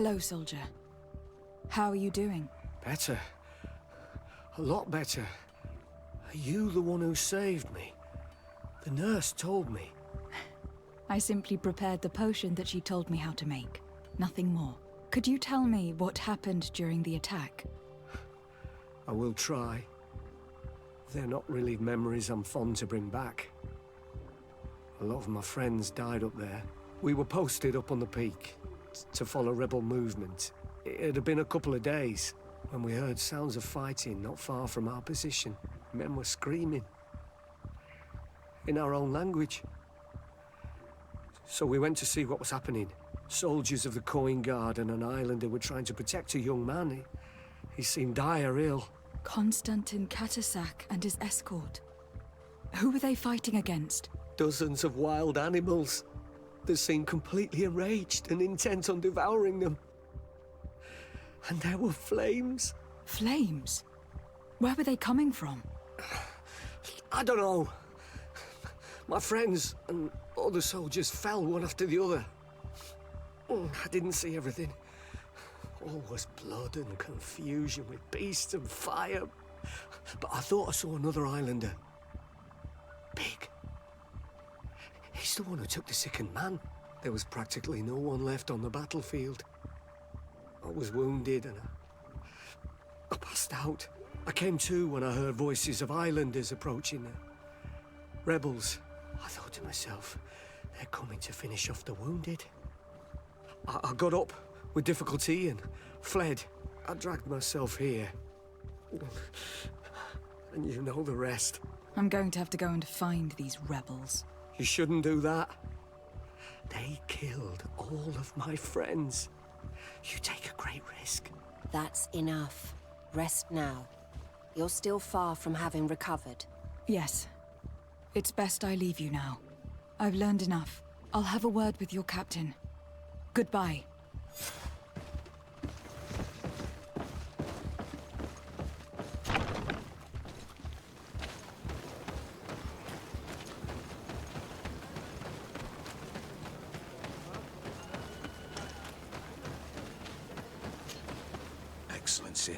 Hello, soldier. How are you doing? Better. A lot better. Are you the one who saved me? The nurse told me. I simply prepared the potion that she told me how to make. Nothing more. Could you tell me what happened during the attack? I will try. They're not really memories I'm fond to bring back. A lot of my friends died up there. We were posted up on the peak to follow rebel movement. It had been a couple of days when we heard sounds of fighting not far from our position. Men were screaming in our own language. So we went to see what was happening. Soldiers of the Coin Guard and an islander were trying to protect a young man. He seemed dire ill. Konstantin Katasak and his escort. Who were they fighting against? Dozens of wild animals. They seemed completely enraged and intent on devouring them. And there were flames. Flames? Where were they coming from? I don't know. My friends and other soldiers fell one after the other. I didn't see everything. All was blood and confusion with beasts and fire. But I thought I saw another islander. Big. He's the one who took the sickened man. There was practically no one left on the battlefield. I was wounded and I passed out. I came to when I heard voices of islanders approaching the rebels. I thought to myself, they're coming to finish off the wounded. I got up with difficulty and fled. I dragged myself here. And you know the rest. I'm going to have to go and find these rebels. You shouldn't do that. They killed all of my friends. You take a great risk. That's enough. Rest now. You're still far from having recovered. Yes. It's best I leave you now. I've learned enough. I'll have a word with your captain. Goodbye. Excellency,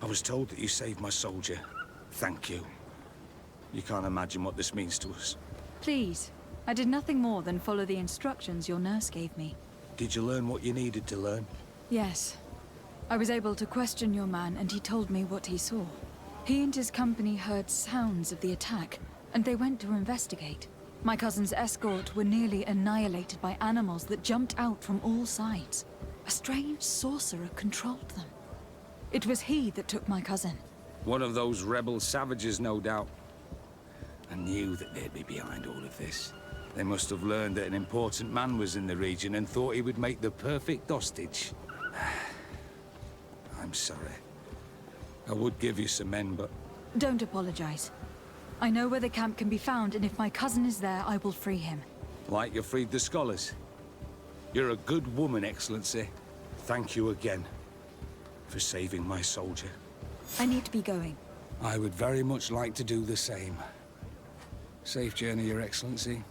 I was told that you saved my soldier. Thank you. You can't imagine what this means to us. Please. I did nothing more than follow the instructions your nurse gave me. Did you learn what you needed to learn? Yes. I was able to question your man, and he told me what he saw. He and his company heard sounds of the attack, and they went to investigate. My cousin's escort were nearly annihilated by animals that jumped out from all sides. A strange sorcerer controlled them. It was he that took my cousin. One of those rebel savages, no doubt. I knew that they'd be behind all of this. They must have learned that an important man was in the region and thought he would make the perfect hostage. I'm sorry. I would give you some men, but... Don't apologize. I know where the camp can be found, and if my cousin is there, I will free him. Like you freed the scholars. You're a good woman, Excellency. Thank you again for saving my soldier. I need to be going. I would very much like to do the same. Safe journey, Your Excellency.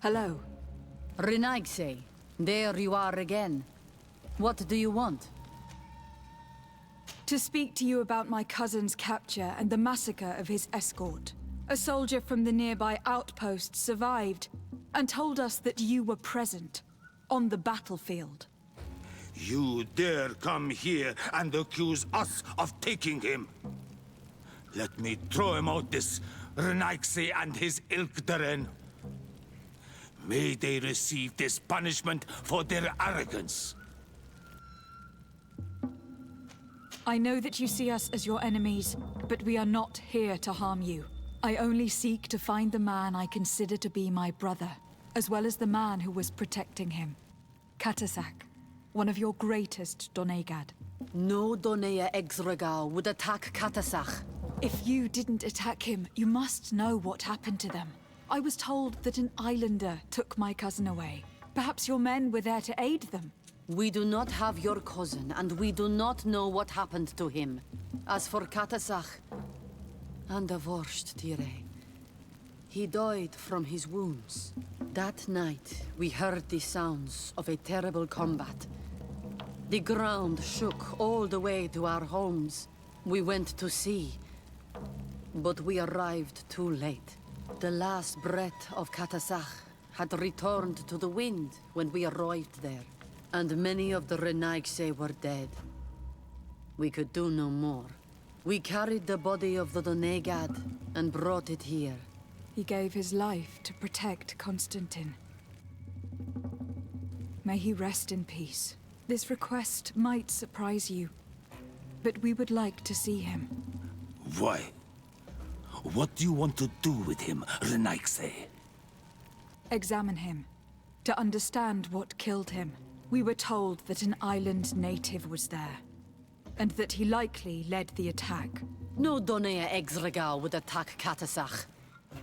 Hello. Renaigse, there you are again. What do you want? To speak to you about my cousin's capture and the massacre of his escort. A soldier from the nearby outpost survived and told us that you were present on the battlefield. You dare come here and accuse us of taking him? Let me throw him out this Renaigse and his Ilkdaren. May they receive this punishment for their arrogance. I know that you see us as your enemies, but we are not here to harm you. I only seek to find the man I consider to be my brother, as well as the man who was protecting him. Katasak, one of your greatest Donegad. No Donea Exregal would attack Katasak. If you didn't attack him, you must know what happened to them. I was told that an islander took my cousin away. Perhaps your men were there to aid them. We do not have your cousin, and we do not know what happened to him. As for Katasak, and the Vorsht Tire, he died from his wounds. That night, we heard the sounds of a terrible combat. The ground shook all the way to our homes. We went to see, but we arrived too late. The last breath of Katasak had returned to the wind when we arrived there, and many of the Renaigse were dead. We could do no more. We carried the body of the Donegad and brought it here. He gave his life to protect Constantine. May he rest in peace. This request might surprise you, but we would like to see him. Why? What do you want to do with him, Renaigse? Examine him, to understand what killed him. We were told that an island native was there, and that he likely led the attack. No Donea Exregal would attack Katasak.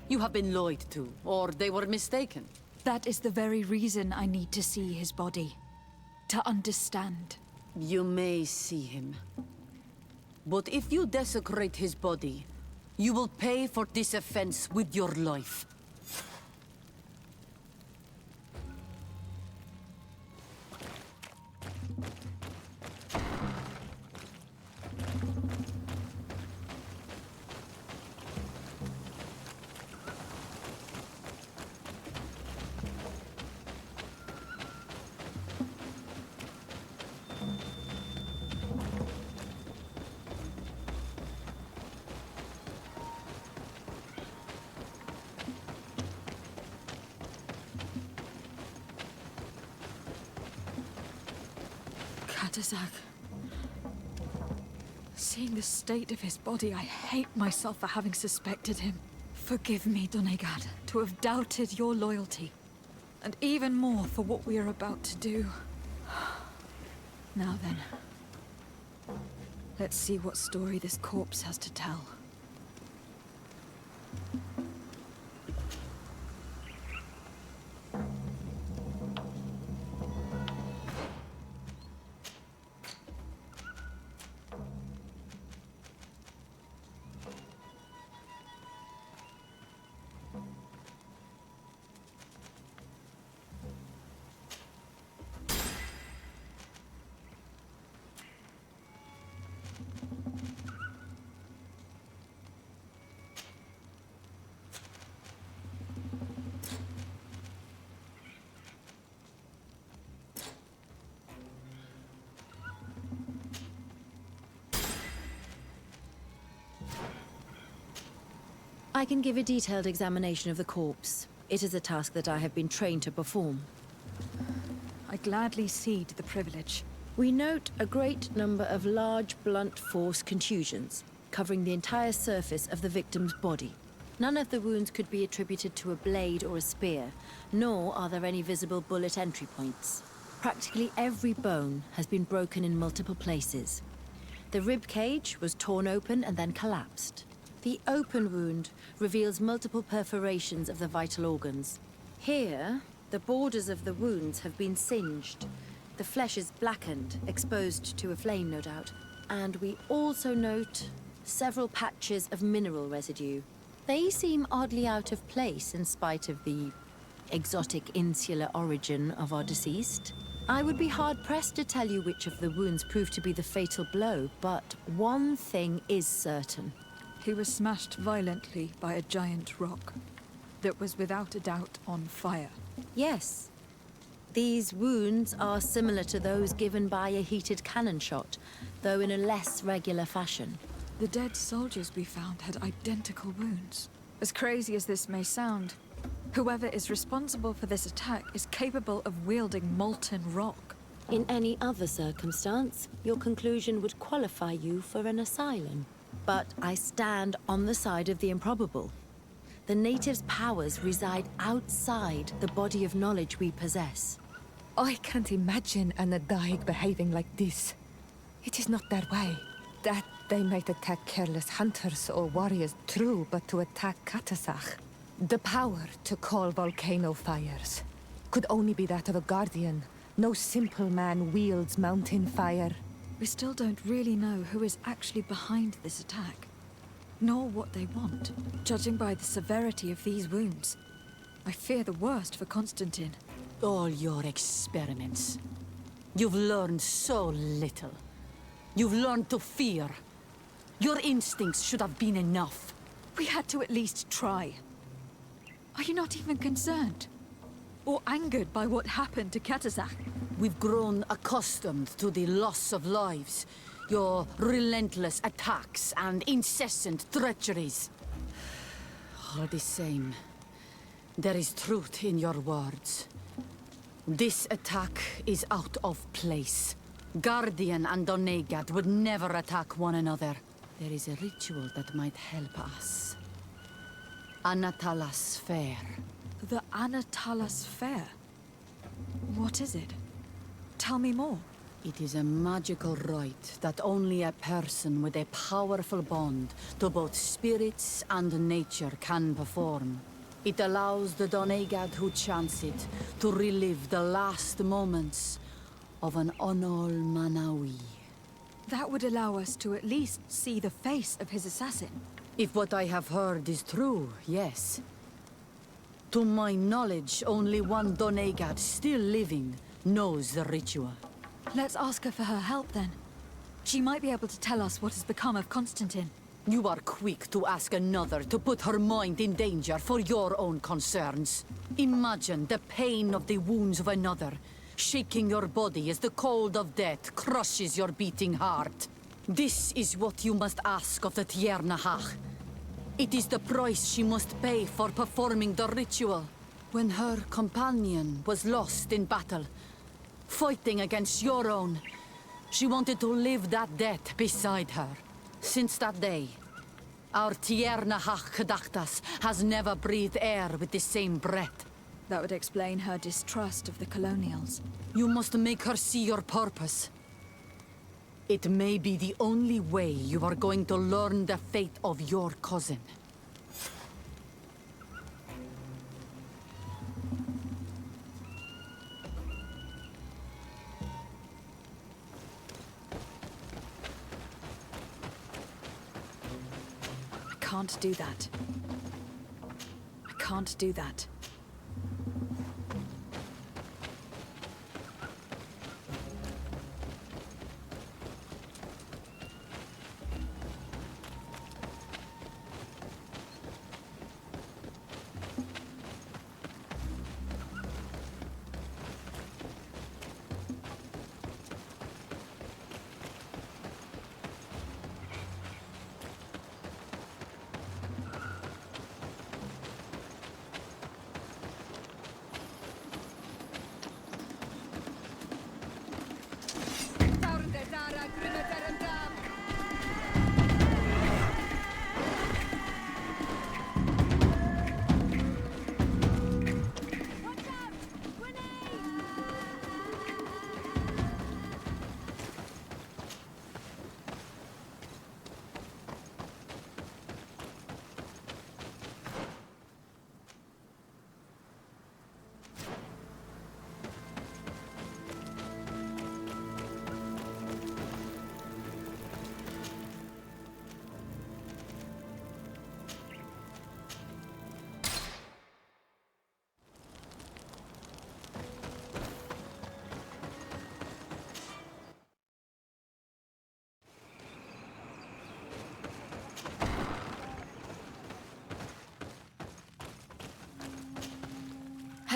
You have been lied to, or they were mistaken. That is the very reason I need to see his body. To understand. You may see him. But if you desecrate his body, you will pay for this offense with your life. Katasak. Seeing the state of his body, I hate myself for having suspected him. Forgive me, Donegad, to have doubted your loyalty. And even more for what we are about to do. Now then. Let's see what story this corpse has to tell. I can give a detailed examination of the corpse. It is a task that I have been trained to perform. I gladly cede the privilege. We note a great number of large, blunt force contusions, covering the entire surface of the victim's body. None of the wounds could be attributed to a blade or a spear, nor are there any visible bullet entry points. Practically every bone has been broken in multiple places. The rib cage was torn open and then collapsed. The open wound reveals multiple perforations of the vital organs. Here, the borders of the wounds have been singed. The flesh is blackened, exposed to a flame, no doubt. And we also note several patches of mineral residue. They seem oddly out of place in spite of the exotic insular origin of our deceased. I would be hard-pressed to tell you which of the wounds proved to be the fatal blow, but one thing is certain. He was smashed violently by a giant rock that was without a doubt on fire. Yes. These wounds are similar to those given by a heated cannon shot, though in a less regular fashion. The dead soldiers we found had identical wounds. As crazy as this may sound, whoever is responsible for this attack is capable of wielding molten rock. In any other circumstance, your conclusion would qualify you for an asylum. But I stand on the side of the improbable. The natives' powers reside outside the body of knowledge we possess. I can't imagine an Adaig behaving like this. It is not their way. That they might attack careless hunters or warriors, true, but to attack Katasach, the power to call volcano fires, could only be that of a guardian. No simple man wields mountain fire. We still don't really know who is actually behind this attack, nor what they want. Judging by the severity of these wounds, I fear the worst for Constantine. All your experiments. You've learned so little. You've learned to fear. Your instincts should have been enough. We had to at least try. Are you not even concerned? Or angered by what happened to Katasach? We've grown accustomed to the loss of lives, your relentless attacks and incessant treacheries. All the same, there is truth in your words. This attack is out of place. Guardian and Donegad would never attack one another. There is a ritual that might help us. Anatalas Fair. The Anatalas Fair? What is it? Tell me more. It is a magical rite that only a person with a powerful bond to both spirits and nature can perform. It allows the Donegad who chants it to relive the last moments of an Onol Manawi. That would allow us to at least see the face of his assassin. If what I have heard is true, yes. To my knowledge, only one Donegad still living knows the ritual. Let's ask her for her help then. She might be able to tell us what has become of Constantine. You are quick to ask another to put her mind in danger for your own concerns. Imagine the pain of the wounds of another, shaking your body as the cold of death crushes your beating heart. This is what you must ask of the Tiernahach. It is the price she must pay for performing the ritual. When her companion was lost in battle, fighting against your own, she wanted to live that death beside her. Since that day, our Tiernahach Kadachtas has never breathed air with the same breath. That would explain her distrust of the colonials. You must make her see your purpose. It may be the only way you are going to learn the fate of your cousin. I can't do that. I can't do that.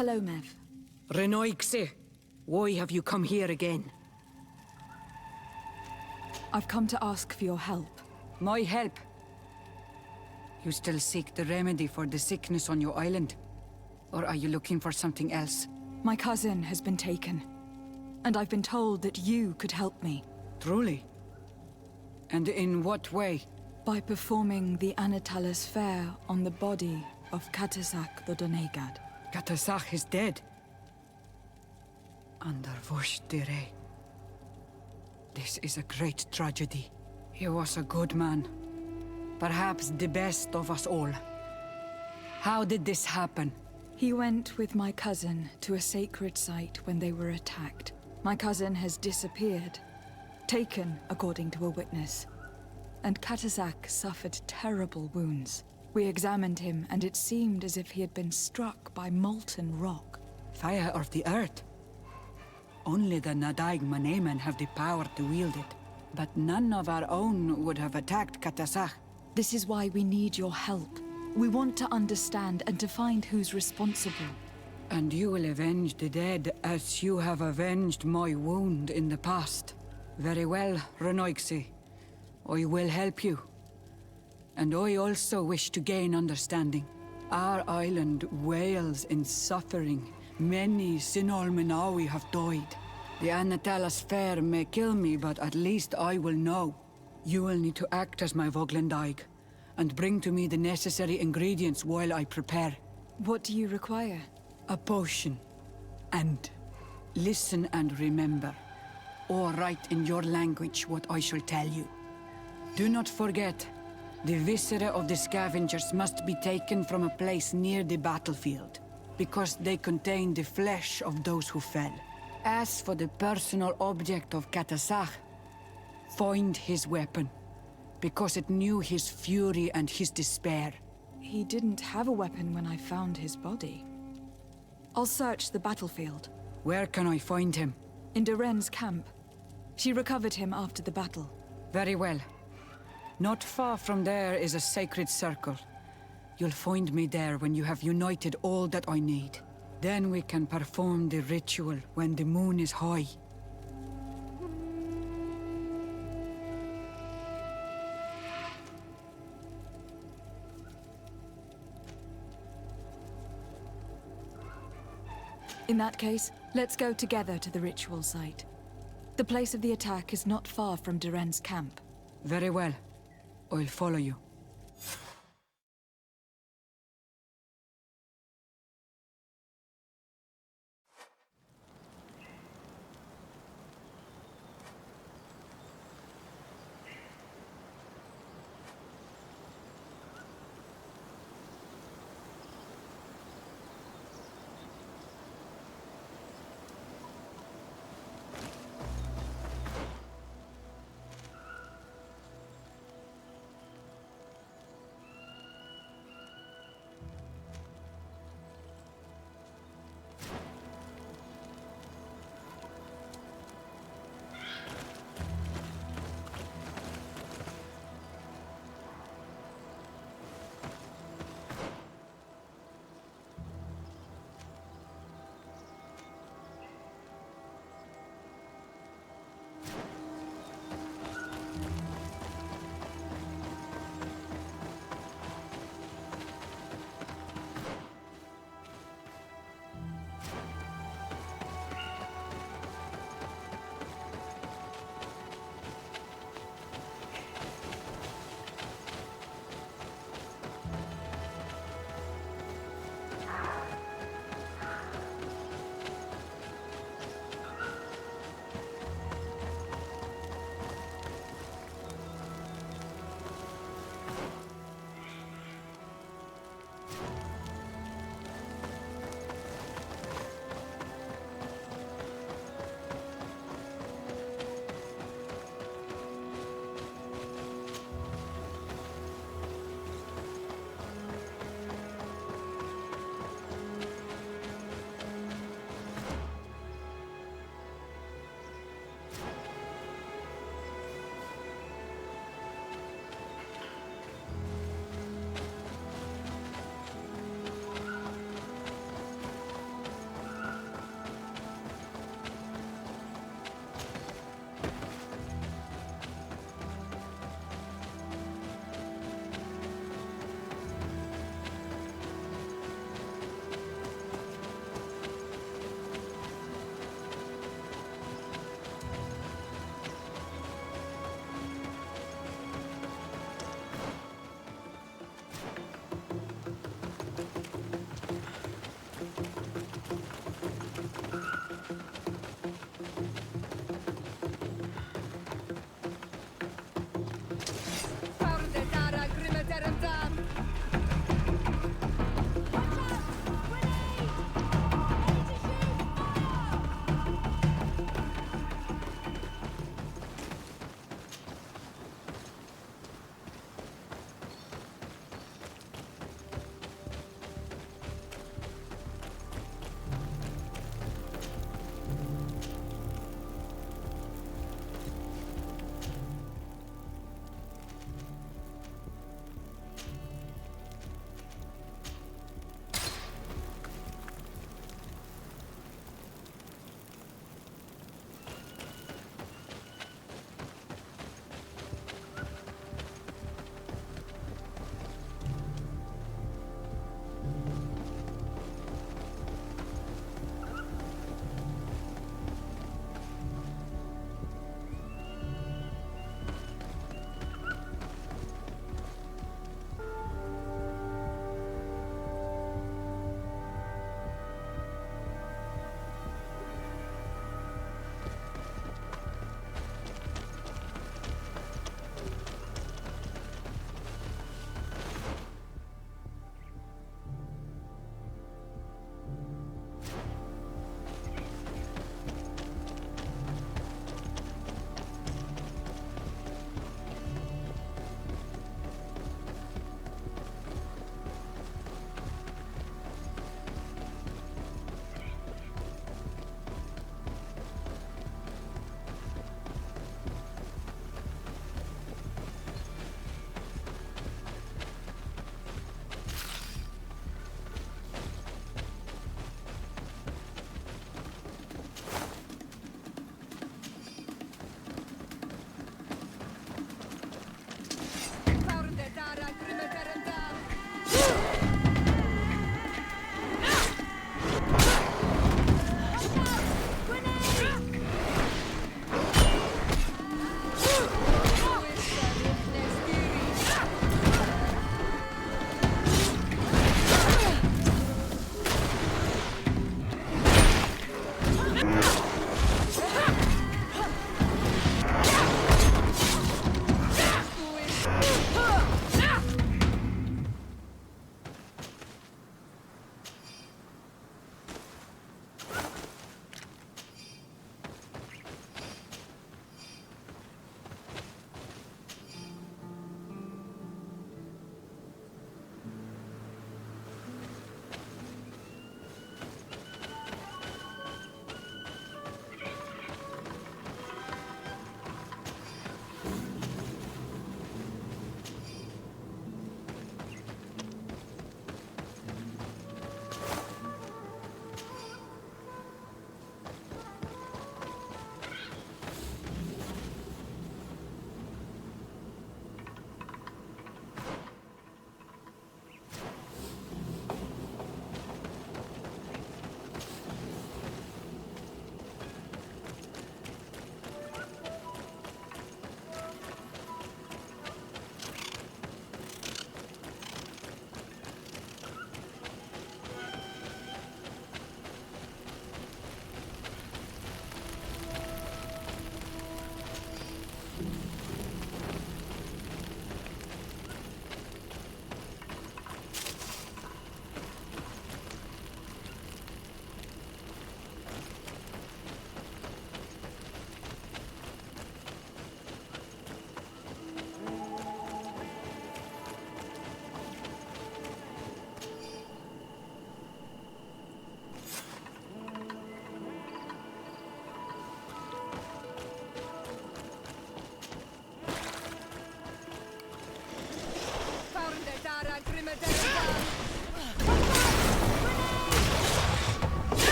Hello, Mev. Renoixe, why have you come here again? I've come to ask for your help. My help? You still seek the remedy for the sickness on your island? Or are you looking for something else? My cousin has been taken, and I've been told that you could help me. Truly? And in what way? By performing the Anatalas fair on the body of Katasak the Donegad. Katasak is dead. Under Voshtire. This is a great tragedy. He was a good man. Perhaps the best of us all. How did this happen? He went with my cousin to a sacred site when they were attacked. My cousin has disappeared. Taken, according to a witness. And Katasak suffered terrible wounds. We examined him, and it seemed as if he had been struck by molten rock. Fire of the earth? Only the Nadaig Manemen have the power to wield it. But none of our own would have attacked Katasak. This is why we need your help. We want to understand and to find who's responsible. And you will avenge the dead as you have avenged my wound in the past. Very well, Renoixe. I will help you. And I also wish to gain understanding. Our island wails in suffering. Many Sinolmenawi have died. The Anatalas fair may kill me, but at least I will know. You will need to act as my Voglendaig, and bring to me the necessary ingredients while I prepare. What do you require? A potion. And listen and remember, or write in your language what I shall tell you. Do not forget, the viscera of the scavengers must be taken from a place near the battlefield, because they contain the flesh of those who fell. As for the personal object of Katasak, find his weapon, because it knew his fury and his despair. He didn't have a weapon when I found his body. I'll search the battlefield. Where can I find him? In Duren's camp. She recovered him after the battle. Very well. Not far from there is a sacred circle. You'll find me there when you have united all that I need. Then we can perform the ritual when the moon is high. In that case, let's go together to the ritual site. The place of the attack is not far from Duren's camp. Very well. I'll follow you.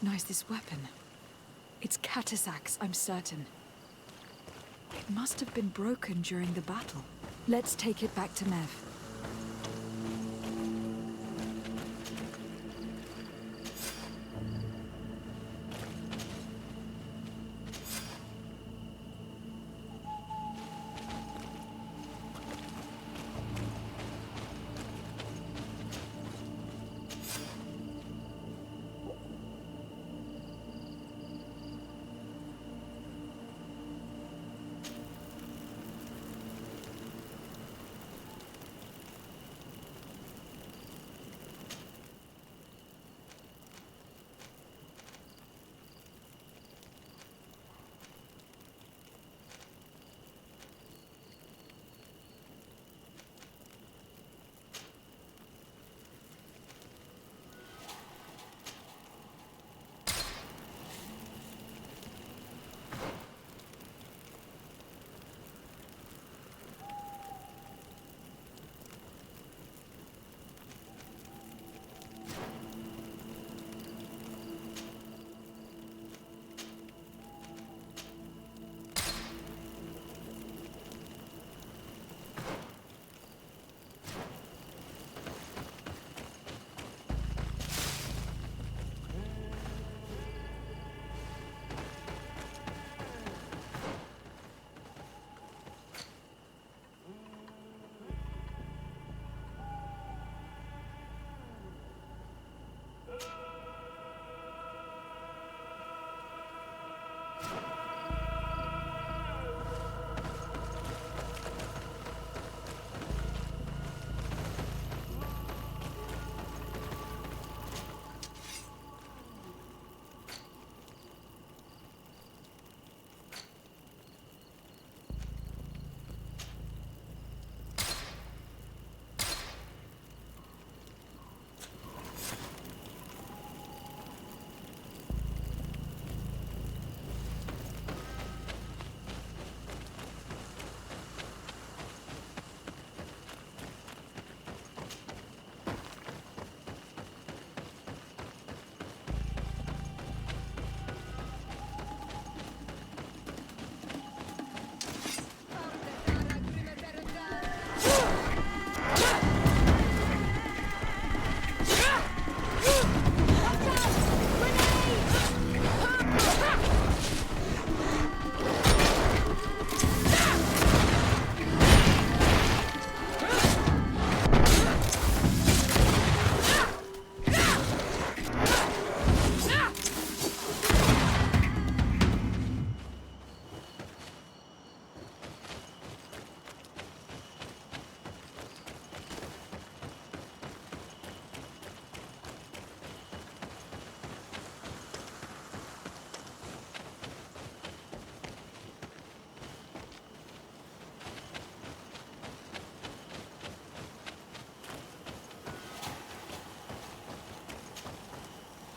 recognize this weapon. It's Katasak's, I'm certain. It must have been broken during the battle. Let's take it back to Mev.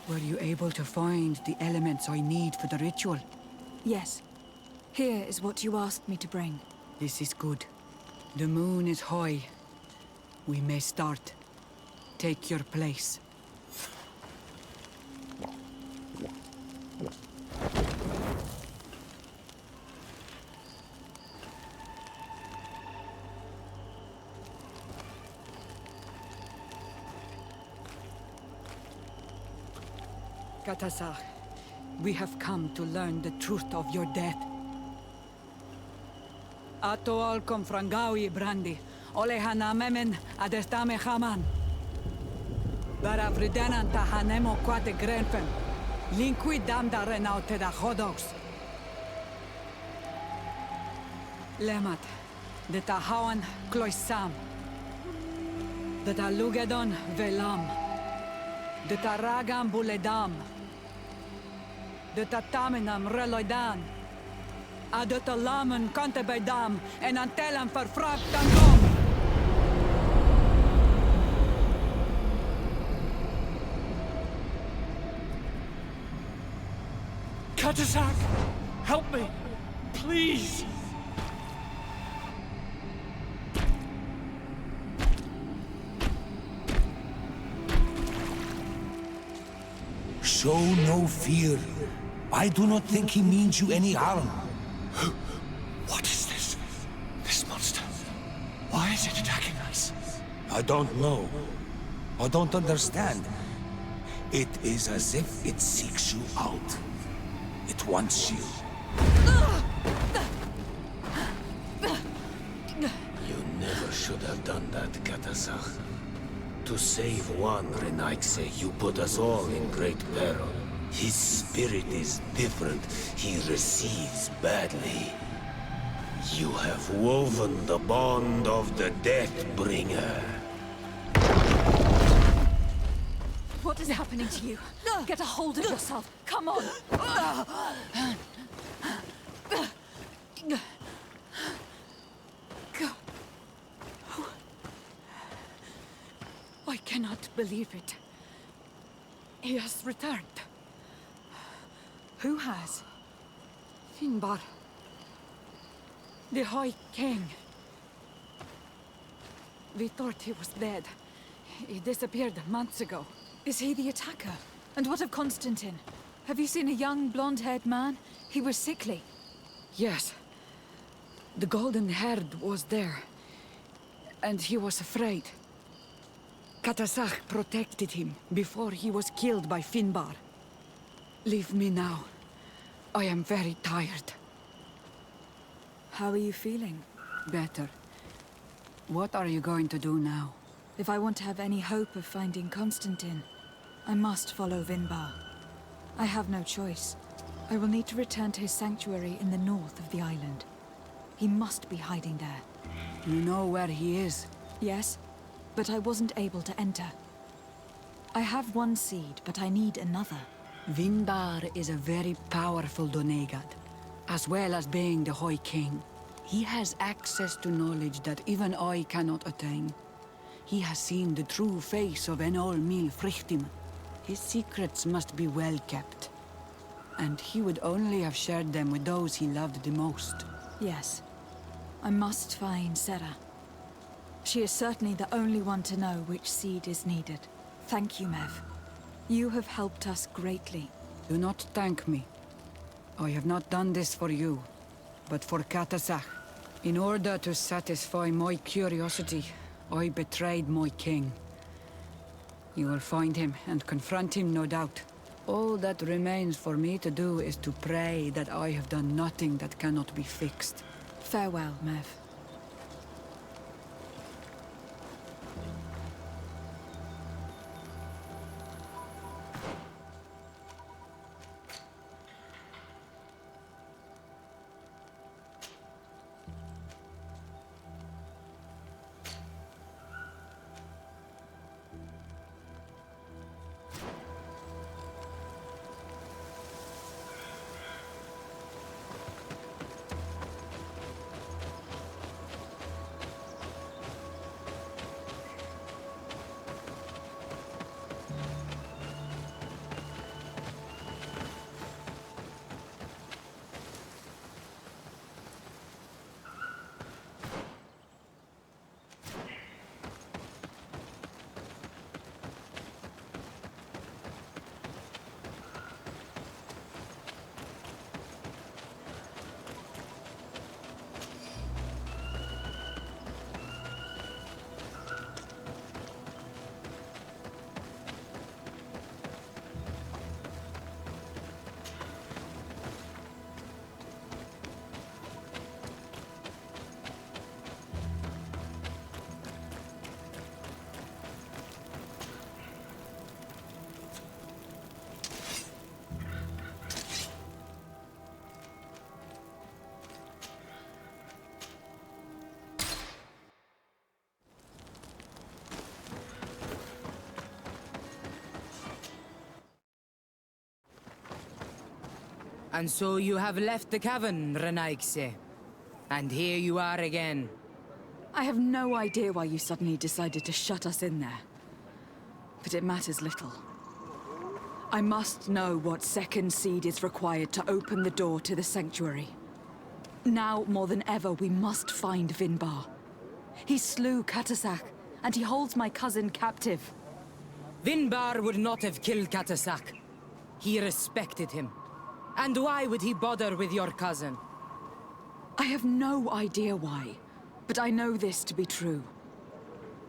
Were you able to find the elements I need for the ritual? Yes. Here is what you asked me to bring. This is good. The moon is high. We may start. Take your place. Katasar, we have come to learn the truth of your death. Ato al confrangawi brandi, olehana memen adestame haman. Bara vridenan tahanemo quate grenfen, linqui damda renaute da hodos. Lemat, de tahawan kloisam, de talugedon velam, de taragam buledam, de tataminam reloidan, de talamen kantebeidam en antelam verfragtangom. Katasak, help me, please. Show no fear. I do not think he means you any harm. What is this? This monster. Why is it attacking us? I don't know. I don't understand. It is as if it seeks you out. It wants you. You never should have done that, Katasach. To save one Renaikse, you put us all in great peril. His spirit is different. He recedes badly. You have woven the bond of the Deathbringer. What is happening to you? Get a hold of yourself. Come on. I cannot believe it. He has returned. Who has? Finbar. The High King. We thought he was dead. He disappeared months ago. Is he the attacker? And what of Constantine? Have you seen a young, blonde-haired man? He was sickly. Yes. The golden-haired was there. And he was afraid. Katasach protected him before he was killed by Finbar. Leave me now. I am very tired. How are you feeling? Better. What are you going to do now? If I want to have any hope of finding Constantine, I must follow Vinbar. I have no choice. I will need to return to his sanctuary in the north of the island. He must be hiding there. You know where he is? Yes, but I wasn't able to enter. I have one seed, but I need another. Vinbar is a very powerful Doneigad, as well as being the High King. He has access to knowledge that even I cannot attain. He has seen the true face of Enol Mil Frichtim. His secrets must be well kept. And he would only have shared them with those he loved the most. Yes. I must find Sarah. She is certainly the only one to know which seed is needed. Thank you, Mev. You have helped us greatly. Do not thank me. I have not done this for you, but for Katasach. In order to satisfy my curiosity, I betrayed my king. You will find him and confront him, no doubt. All that remains for me to do is to pray that I have done nothing that cannot be fixed. Farewell, Mev. And so you have left the cavern, Renaikse. And here you are again. I have no idea why you suddenly decided to shut us in there. But it matters little. I must know what second seed is required to open the door to the sanctuary. Now, more than ever, we must find Vinbar. He slew Katasach, and he holds my cousin captive. Vinbar would not have killed Katasach. He respected him. And why would he bother with your cousin? I have no idea why, but I know this to be true.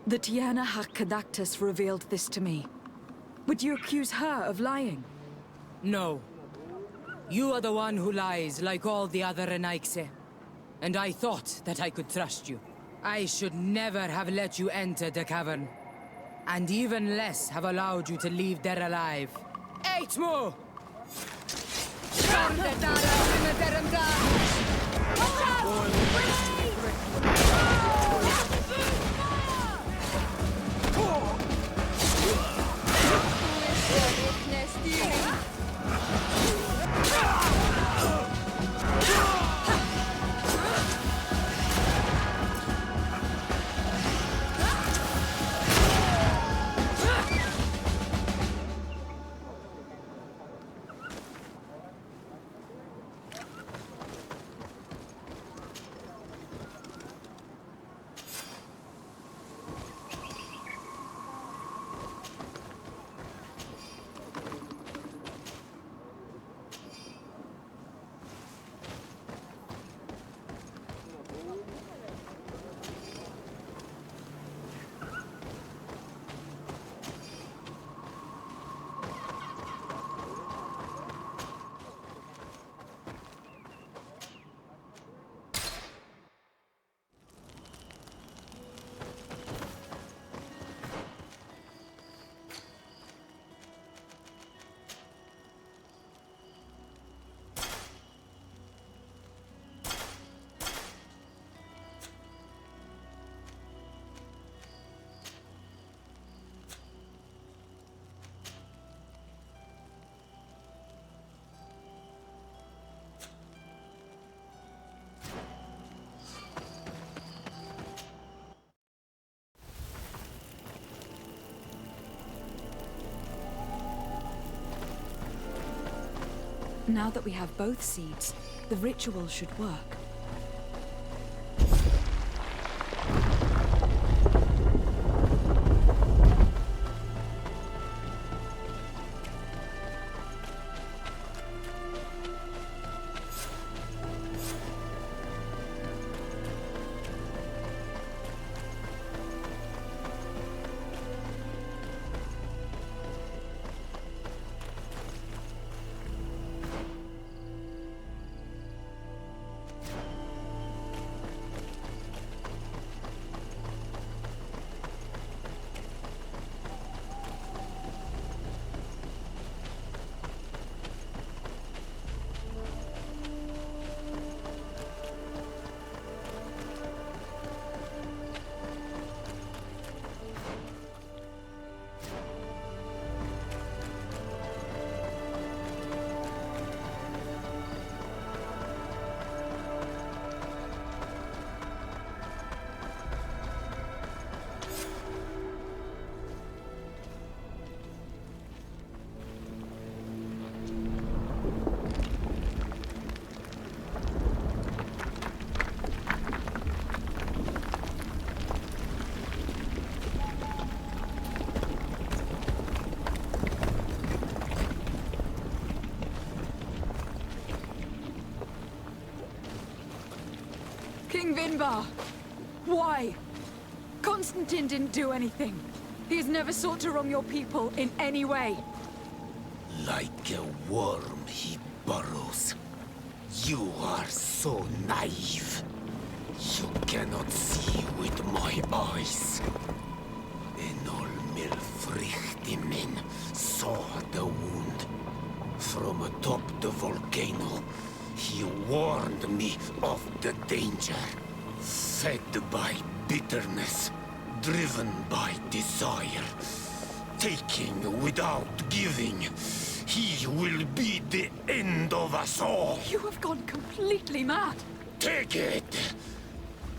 The Tiana Hakadactus revealed this to me. Would you accuse her of lying? No. You are the one who lies like all the other Renaikse. And I thought that I could trust you. I should never have let you enter the cavern. And even less have allowed you to leave there alive. 8 more! Now that we have both seeds, the ritual should work. King Vinbar! Why? Constantine didn't do anything. He has never sought to wrong your people in any way. Like a worm he burrows. You are so naive. You cannot see with my eyes. Enol Milfrichtimin saw the wound. From atop the volcano, he warned me of the danger. Fed by bitterness, driven by desire, taking without giving, he will be the end of us all. You have gone completely mad. Take it!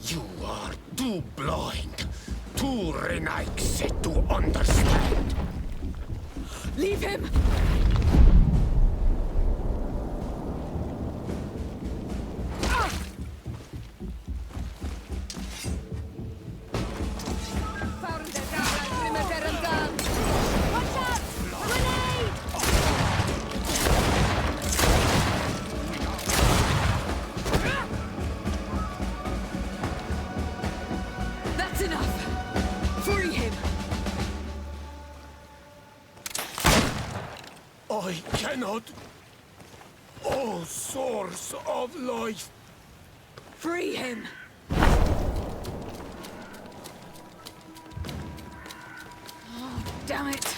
You are too blind, too Renaikse to understand. Leave him! I cannot. O source of life! Free him! Oh, damn it!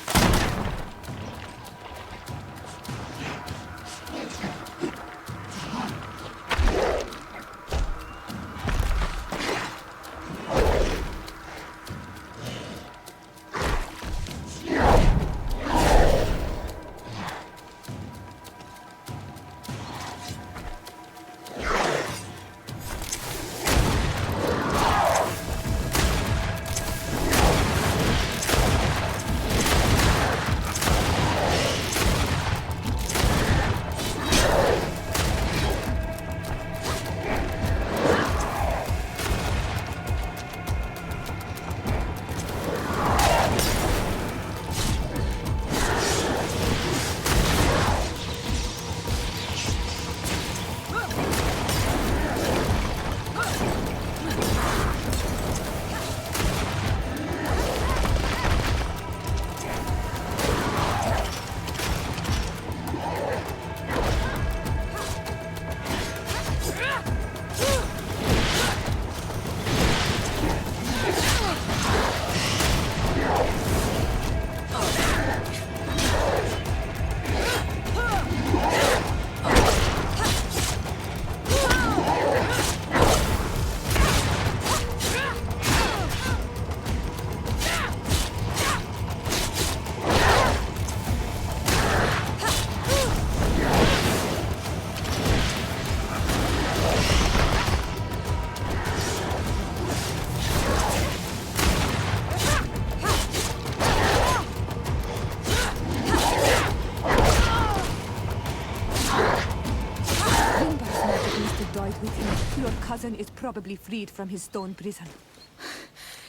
Your cousin is probably freed from his stone prison.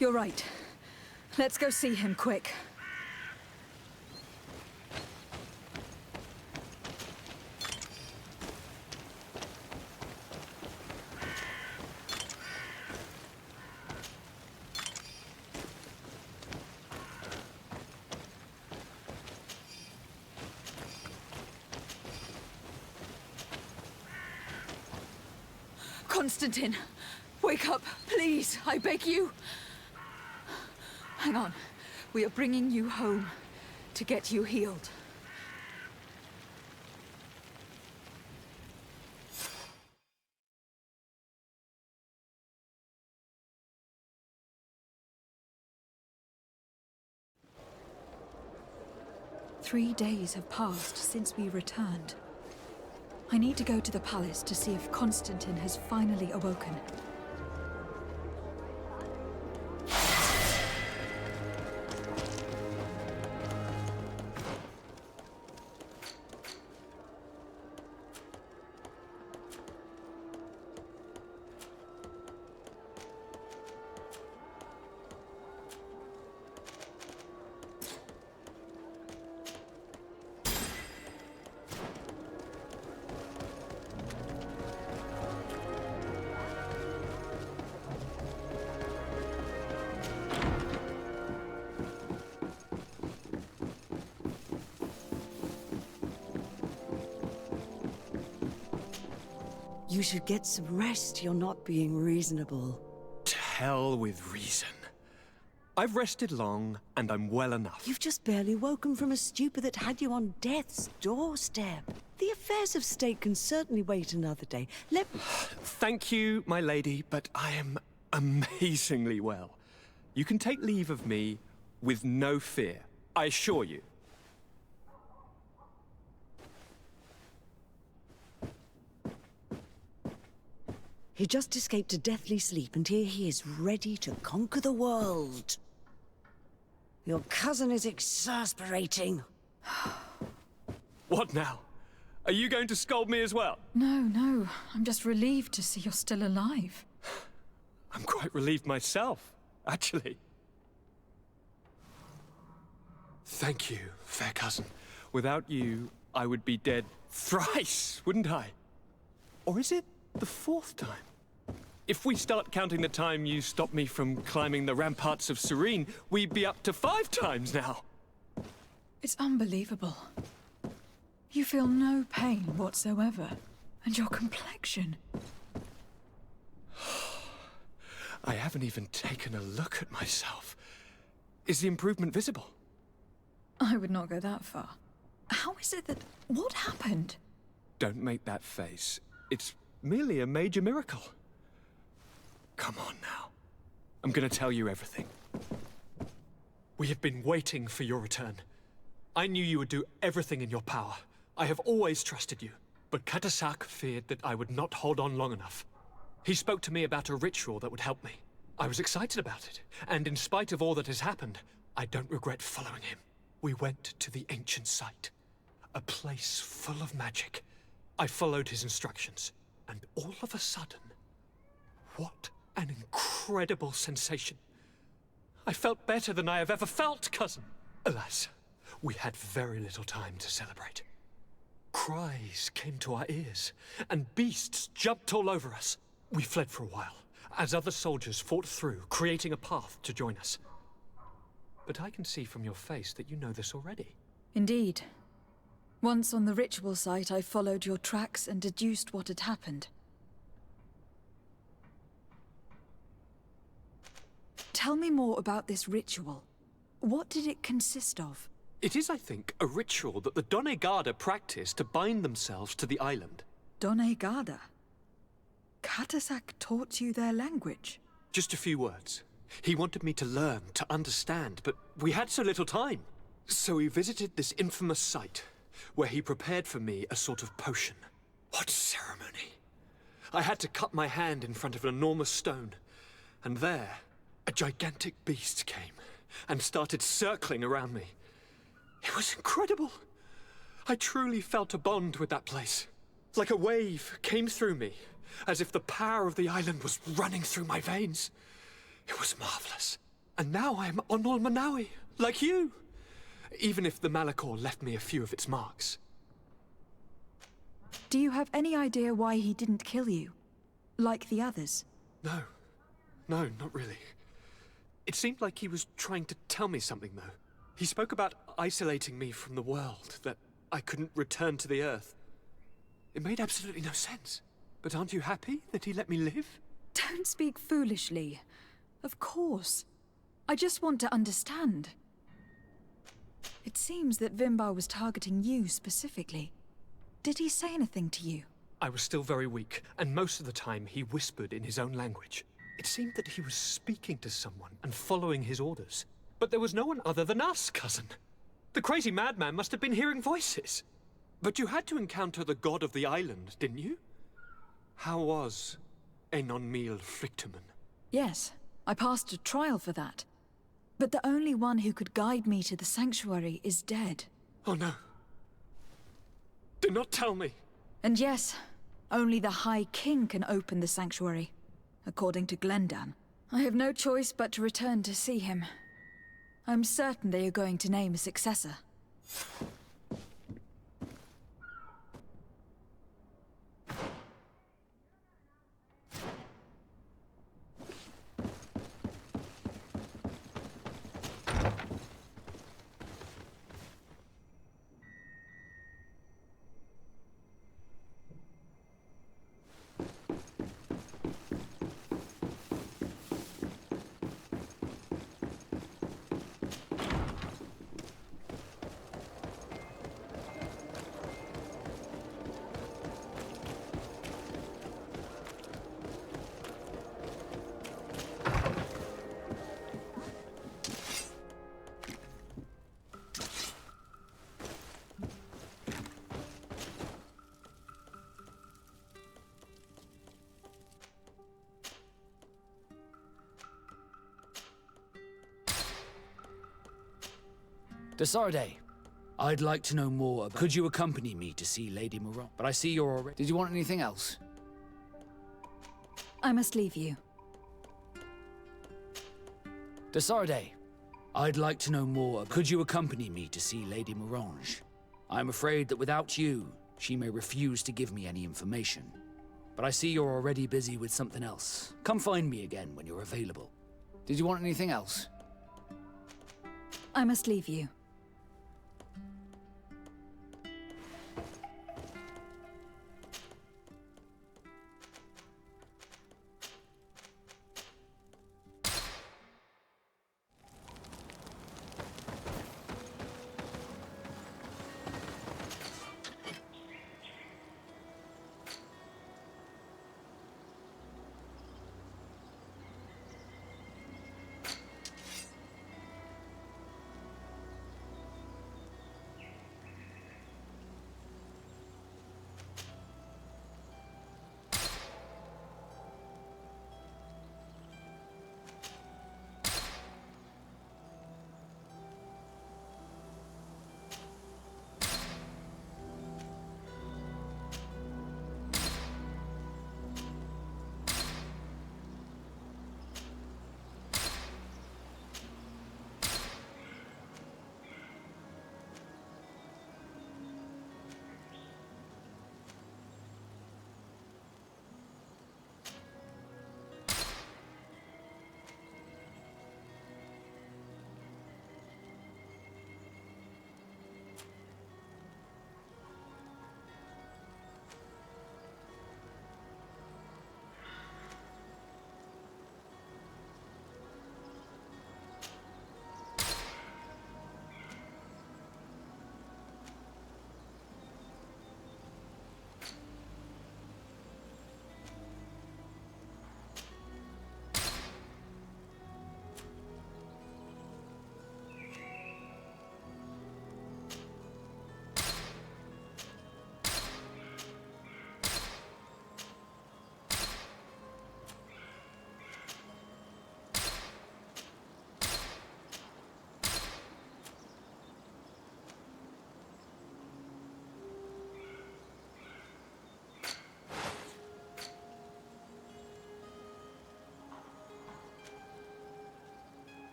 You're right. Let's go see him, quick. Constantine, wake up, please, I beg you. Hang on. We are bringing you home to get you healed. Three days have passed since we returned. I need to go to the palace to see if Constantine has finally awoken. You should get some rest. You're not being reasonable. To hell with reason. I've rested long, and I'm well enough. You've just barely woken from a stupor that had you on death's doorstep. The affairs of state can certainly wait another day. Let me... Thank you, my lady, but I am amazingly well. You can take leave of me with no fear, I assure you. He just escaped a deathly sleep, and here he is, ready to conquer the world. Your cousin is exasperating. What now? Are you going to scold me as well? No. I'm just relieved to see you're still alive. I'm quite relieved myself, actually. Thank you, fair cousin. Without you, I would be dead thrice, wouldn't I? Or is it the fourth time? If we start counting the time you stopped me from climbing the ramparts of Serene, we'd be up to 5 times now. It's unbelievable. You feel no pain whatsoever. And your complexion. I haven't even taken a look at myself. Is the improvement visible? I would not go that far. How is it that... What happened? Don't make that face. It's merely a major miracle. Come on now. I'm gonna tell you everything. We have been waiting for your return. I knew you would do everything in your power. I have always trusted you. But Katasak feared that I would not hold on long enough. He spoke to me about a ritual that would help me. I was excited about it, and in spite of all that has happened, I don't regret following him. We went to the ancient site, a place full of magic. I followed his instructions, and all of a sudden, what an incredible sensation. I felt better than I have ever felt, cousin. Alas, we had very little time to celebrate. Cries came to our ears, and beasts jumped all over us. We fled for a while, as other soldiers fought through, creating a path to join us. But I can see from your face that you know this already. Indeed. Once on the ritual site, I followed your tracks and deduced what had happened. Tell me more about this ritual. What did it consist of? It is, I think, a ritual that the Donegada practice to bind themselves to the island. Donegada? Katasak taught you their language? Just a few words. He wanted me to learn, to understand, but we had so little time. So we visited this infamous site, where he prepared for me a sort of potion. What ceremony! I had to cut my hand in front of an enormous stone, and there, a gigantic beast came and started circling around me. It was incredible. I truly felt a bond with that place. Like a wave came through me, as if the power of the island was running through my veins. It was marvelous. And now I am Onol Manawi, like you. Even if the Malachor left me a few of its marks. Do you have any idea why he didn't kill you? Like the others? No, not really. It seemed like he was trying to tell me something, though. He spoke about isolating me from the world, that I couldn't return to the Earth. It made absolutely no sense. But aren't you happy that he let me live? Don't speak foolishly. Of course. I just want to understand. It seems that Vimbar was targeting you specifically. Did he say anything to you? I was still very weak, and most of the time he whispered in his own language. It seemed that he was speaking to someone and following his orders. But there was no one other than us, cousin. The crazy madman must have been hearing voices. But you had to encounter the god of the island, didn't you? How was Enon Mil Frictumen? Yes, I passed a trial for that. But the only one who could guide me to the sanctuary is dead. Oh no. Do not tell me. And yes, only the High King can open the sanctuary, according to Glendan. I have no choice but to return to see him. I'm certain they are going to name a successor. Desarde, I'd like to know more about... Could you accompany me to see Lady Moron? But I see you're already... Did you want anything else? I must leave you. Desarde, I'd like to know more. Could you accompany me to see Lady Morange? I'm afraid that without you, she may refuse to give me any information. But I see you're already busy with something else. Come find me again when you're available. Did you want anything else? I must leave you.